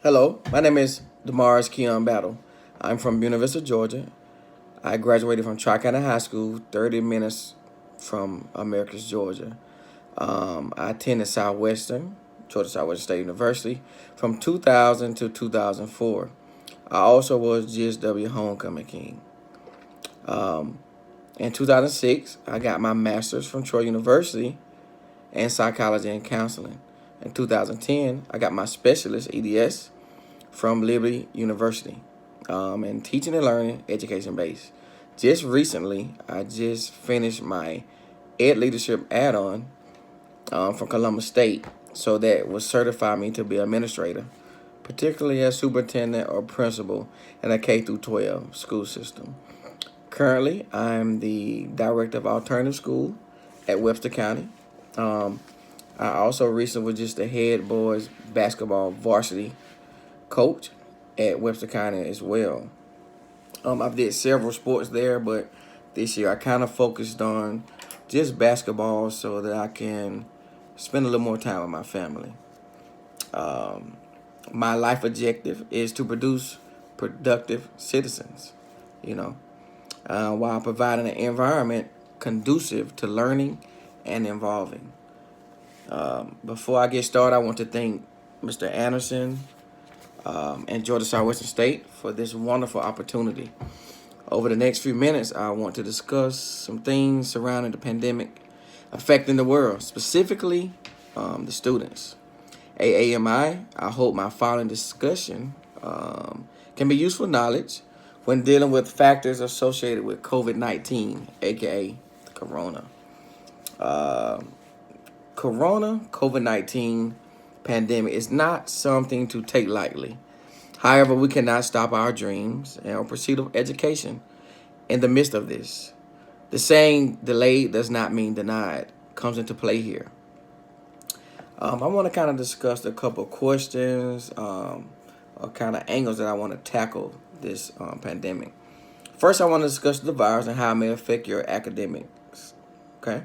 Hello, my name is Dermaris K Battle. I'm from University of Georgia. I graduated from Tri-County High School, 30 minutes from Americus, Georgia. I attended Georgia Southwestern State University from 2000 to 2004. I also was GSW Homecoming King. Um, in 2006, I got my master's from Troy University in psychology and counseling. In 2010, I got my specialist EDS from Liberty University, and teaching and learning education based. Just recently, I just finished my Ed Leadership add-on from Columbus State, so that will certify me to be administrator, particularly as superintendent or principal in a K through 12 school system. Currently, I'm the director of alternative school at Webster County. Um, I also recently was just the head boys basketball varsity coach at Webster County as well. I've did several sports there, but this year I kind of focused on just basketball so that I can spend a little more time with my family. Um, my life objective is to produce productive citizens, you know, while providing an environment conducive to learning and involving. Before I get started, I want to thank Mr. Anderson and Georgia Southwestern State for this wonderful opportunity. Over the next few minutes, I want to discuss some things surrounding the pandemic affecting the world, specifically the students. I hope my following discussion can be useful knowledge when dealing with factors associated with COVID-19, aka the corona. Uh, COVID-19 pandemic is not something to take lightly. However, we cannot stop our dreams and our pursuit of education in the midst of this. The saying delayed does not mean denied comes into play here. I want to kind of discuss a couple of questions or kind of angles that I want to tackle this pandemic. First, I want to discuss the virus and how it may affect your academics. Okay?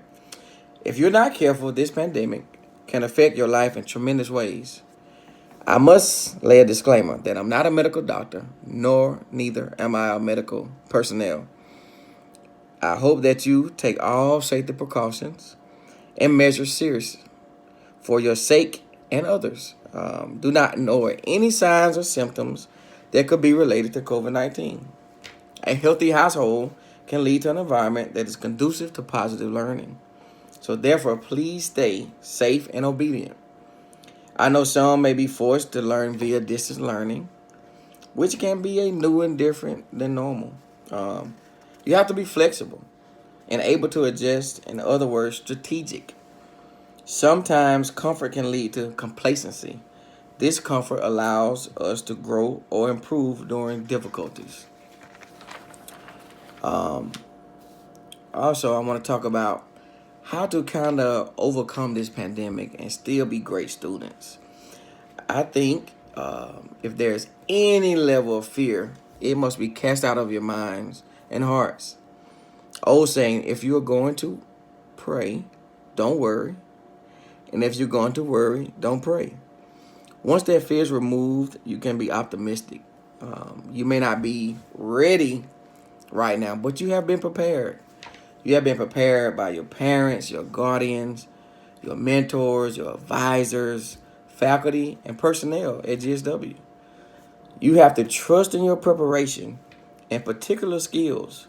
If you're not careful, this pandemic can affect your life in tremendous ways. I must lay a disclaimer that I'm not a medical doctor, nor neither am I a medical personnel. I hope that you take all safety precautions and measures seriously for your sake and others. Do not ignore any signs or symptoms that could be related to COVID-19. A healthy household can lead to an environment that is conducive to positive learning. So therefore, please stay safe and obedient. I know some may be forced to learn via distance learning, which can be a new and different than normal. You have to be flexible and able to adjust, in other words, strategic. Sometimes comfort can lead to complacency. This comfort allows us to grow or improve during difficulties. Um, Also, I want to talk about how to kind of overcome this pandemic and still be great students. I think if there's any level of fear, it must be cast out of your minds and hearts. Old saying, if you're going to pray, don't worry. And if you're going to worry, don't pray. Once that fear is removed, you can be optimistic. You may not be ready right now, but you have been prepared. You have been prepared by your parents, your guardians, your mentors, your advisors, faculty, and personnel at GSW. You have to trust in your preparation and particular skills.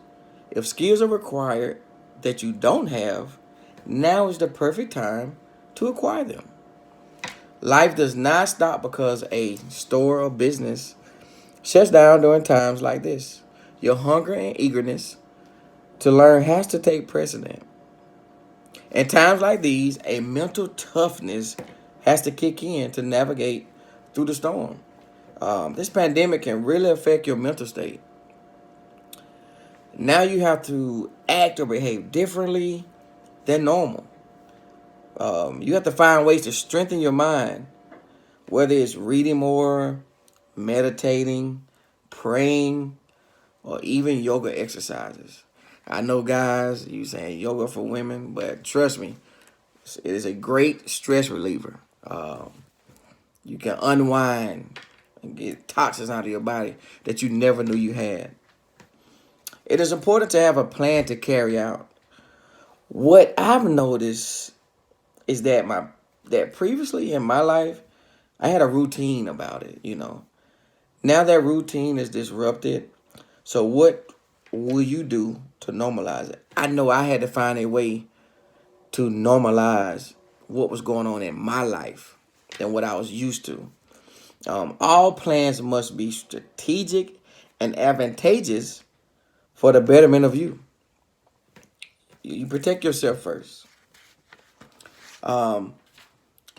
If skills are required that you don't have, now is the perfect time to acquire them. Life does not stop because a store or business shuts down during times like this. Your hunger and eagerness to learn has to take precedent. In times like these, a mental toughness has to kick in to navigate through the storm. This pandemic can really affect your mental state. Now you have to act or behave differently than normal. You have to find ways to strengthen your mind, whether it's reading more, meditating, praying, or even yoga exercises. I know, guys, you saying yoga for women, but trust me, it is a great stress reliever. You can unwind and get toxins out of your body that you never knew you had. It is important to have a plan to carry out. What I've noticed is that previously in my life, I had a routine about it. Now that routine is disrupted. So what will you do to normalize it? I know I had to find a way to normalize what was going on in my life than what I was used to. All plans must be strategic and advantageous for the betterment of you. You protect yourself first.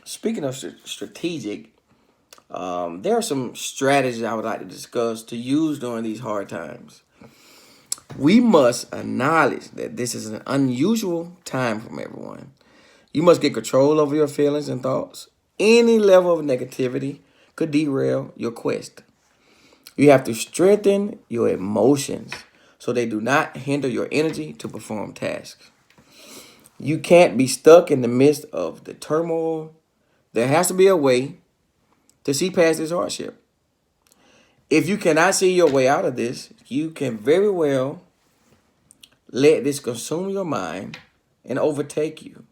Speaking of strategic, there are some strategies I would like to discuss to use during these hard times. We must acknowledge that this is an unusual time for everyone. You must get control over your feelings and thoughts. Any level of negativity could derail your quest. You have to strengthen your emotions so they do not hinder your energy to perform tasks. You can't be stuck in the midst of the turmoil. There has to be a way to see past this hardship. If you cannot see your way out of this, you can very well let this consume your mind and overtake you.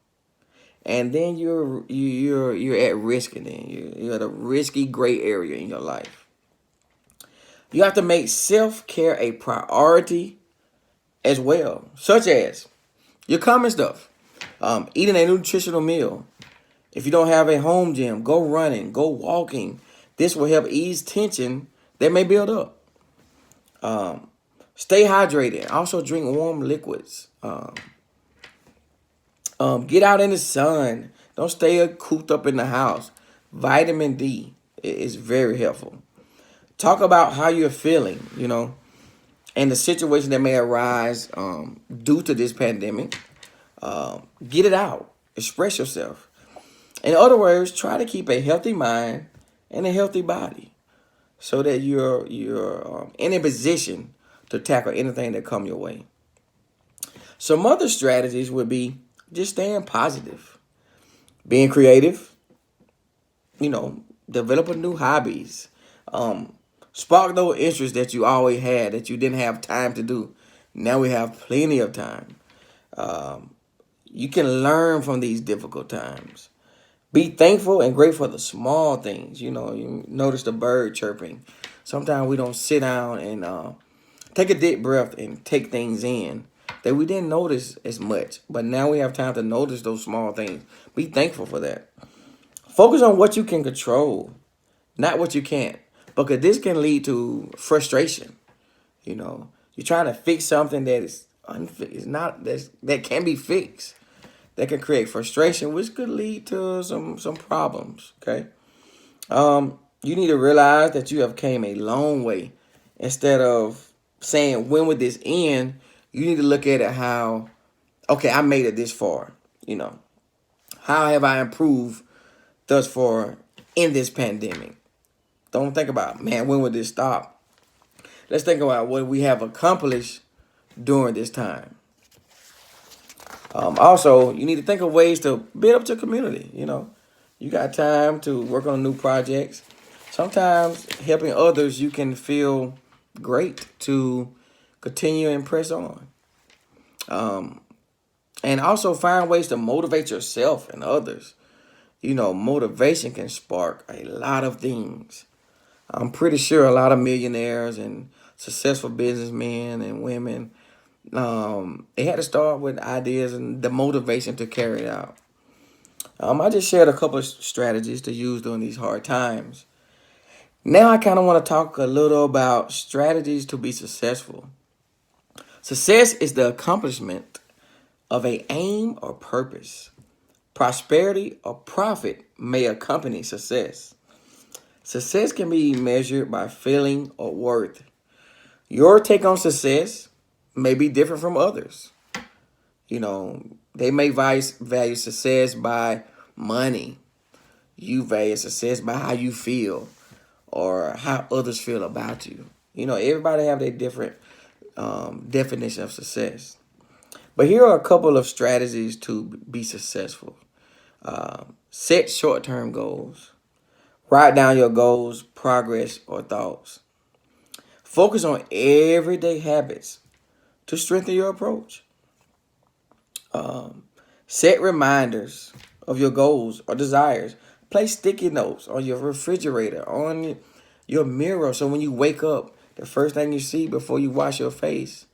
And then you're at risk, and then you're at a risky gray area in your life. You have to make self-care a priority as well, such as your common stuff, eating a nutritional meal. If you don't have a home gym, go running, go walking. This will help ease tension that may build up. Stay hydrated. Also drink warm liquids. Get out in the sun. Don't stay cooped up in the house. Vitamin D is very helpful. Talk about how you're feeling, and the situation that may arise due to this pandemic. Get it out. Express yourself. In other words, try to keep a healthy mind and a healthy body so that you're in a position to tackle anything that come your way. Some other strategies would be just staying positive, being creative, developing new hobbies, spark those interests that you always had that you didn't have time to do. Now we have plenty of time. You can learn from these difficult times. Be thankful and grateful for the small things. You notice the bird chirping. Sometimes we don't sit down and take a deep breath and take things in that we didn't notice as much. But now we have time to notice those small things. Be thankful for that. Focus on what you can control, not what you can't. Because this can lead to frustration. You're trying to fix something that is not that can be fixed. That can create frustration, which could lead to some problems. Okay. You need to realize that you have came a long way. Instead of saying, when would this end? You need to look at it how, okay, I made it this far. How have I improved thus far in this pandemic? Don't think about, man, when would this stop? Let's think about what we have accomplished during this time. Also, you need to think of ways to build up your community. You got time to work on new projects. Sometimes helping others, you can feel great to continue and press on. And also find ways to motivate yourself and others. Motivation can spark a lot of things. I'm pretty sure a lot of millionaires and successful businessmen and women, they had to start with ideas and the motivation to carry it out. I just shared a couple of strategies to use during these hard times. Now I kind of want to talk a little about strategies to be successful. Success is the accomplishment of an aim or purpose. Prosperity or profit may accompany success. Success can be measured by feeling or worth. Your take on success may be different from others. They may value success by money. You value success by how you feel or how others feel about you. Everybody have their different definition of success. But here are a couple of strategies to be successful. Set short-term goals. Write down your goals progress or thoughts. Focus on everyday habits to strengthen your approach. Set reminders of your goals or desires. Place sticky notes on your refrigerator, on your mirror, so when you wake up, the first thing you see before you wash your face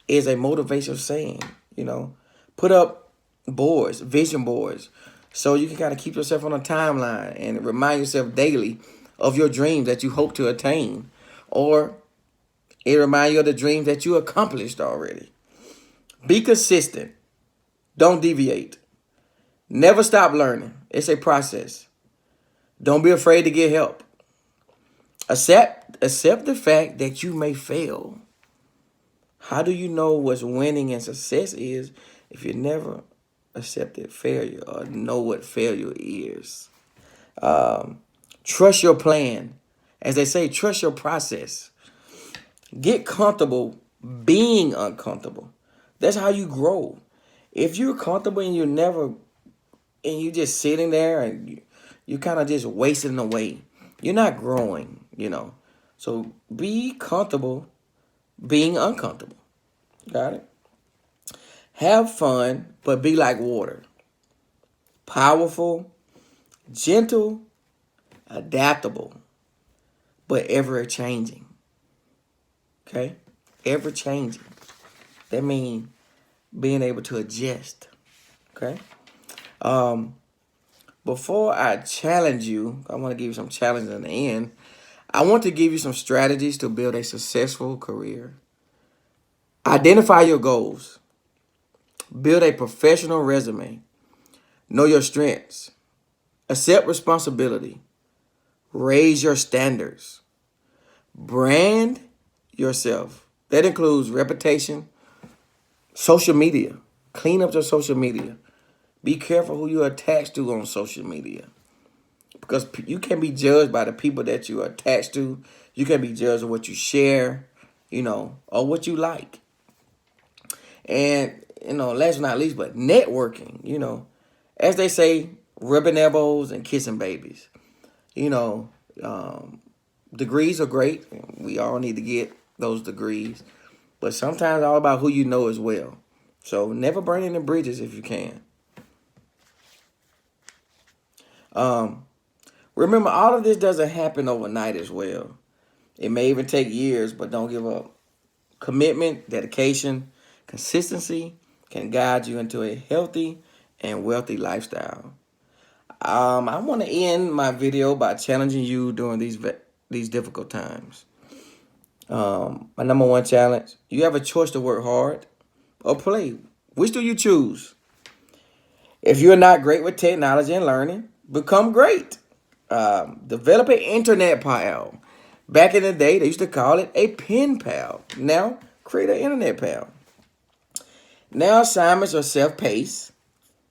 is a motivational saying. You know, put up boards, vision boards, so you can kind of keep yourself on a timeline and remind yourself daily of your dreams that you hope to attain, or it reminds you of the dreams that you accomplished already. Be consistent. Don't deviate. Never stop learning. It's a process. Don't be afraid to get help. Accept the fact that you may fail. How do you know what winning and success is if you never accepted failure or know what failure is? Trust your plan. As they say, trust your process. Get comfortable being uncomfortable. That's how you grow. If you're comfortable and you just sitting there and you kind of just wasting away, you're not growing, you know. So be comfortable being uncomfortable. Got it? Have fun, but be like water. Powerful, gentle, adaptable, but ever changing. Okay? Ever changing. That means being able to adjust. Okay? Before I challenge you, I want to give you some challenges in the end. I want to give you some strategies to build a successful career. Identify your goals. Build a professional resume. Know your strengths. Accept responsibility. Raise your standards. Brand yourself. That includes reputation, social media. Clean up your social media. Be careful who you're attached to on social media, because you can be judged by the people that you are attached to. You can be judged on what you share, you know, or what you like. And, you know, last but not least, but networking, you know, as they say, rubbing elbows and kissing babies. You know, degrees are great. We all need to get those degrees. But sometimes it's all about who you know as well. So never burn any bridges if you can. Remember, all of this doesn't happen overnight as well. It may even take years, but don't give up. Commitment, dedication, consistency can guide you into a healthy and wealthy lifestyle. I want to end my video by challenging you during these difficult times. My number one challenge: you have a choice to work hard or play. Which do you choose? If you're not great with technology and learning, become great. Develop an internet pal. Back in the day, they used to call it a pen pal. Now, create an internet pal. Now, assignments are self-paced.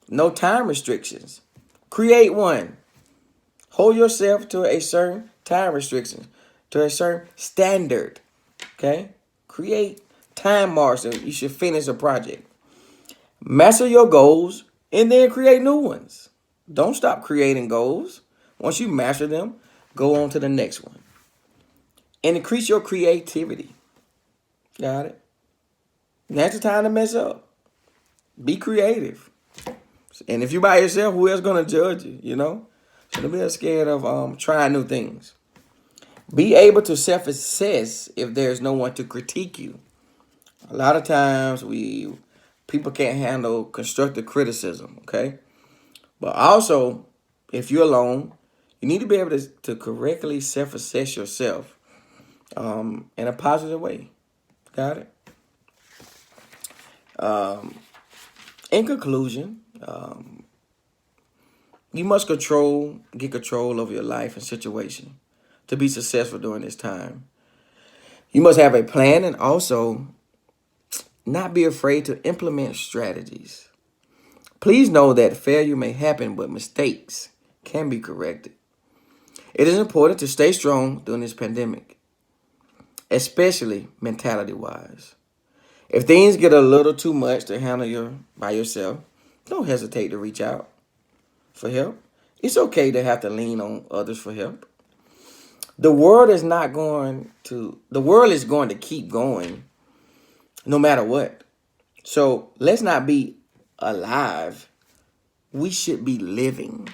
No time restrictions. Create one. Hold yourself to a certain time restriction, to a certain standard. Okay? Create time marks that you should finish a project. Master your goals and then create new ones. Don't stop creating goals. Once you master them, go on to the next one. And increase your creativity. Got it? Now's the time to mess up. Be creative. And if you're by yourself, who else going to judge you, you know? So don't be scared of trying new things. Be able to self-assess if there's no one to critique you. A lot of times people can't handle constructive criticism, okay? But also, if you're alone, you need to be able to correctly self-assess yourself in a positive way. Got it? In conclusion, you must get control over your life and situation to be successful during this time. You must have a plan and also not be afraid to implement strategies. Please know that failure may happen, but mistakes can be corrected. It is important to stay strong during this pandemic, especially mentality-wise. If things get a little too much to handle by yourself, don't hesitate to reach out for help. It's okay to have to lean on others for help. The world is not going to, the world is going to keep going no matter what. So let's not be alive. We should be living.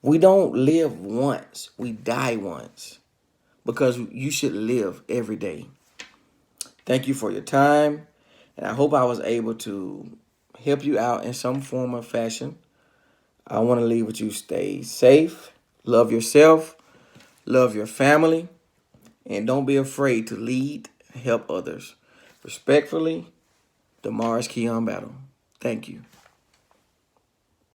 We don't live once, we die once, because you should live every day. Thank you for your time, and I hope I was able to help you out in some form or fashion. I want to leave with you: stay safe, love yourself, love your family, and don't be afraid to lead, help others. Respectfully, Dermaris K Battle. Thank you.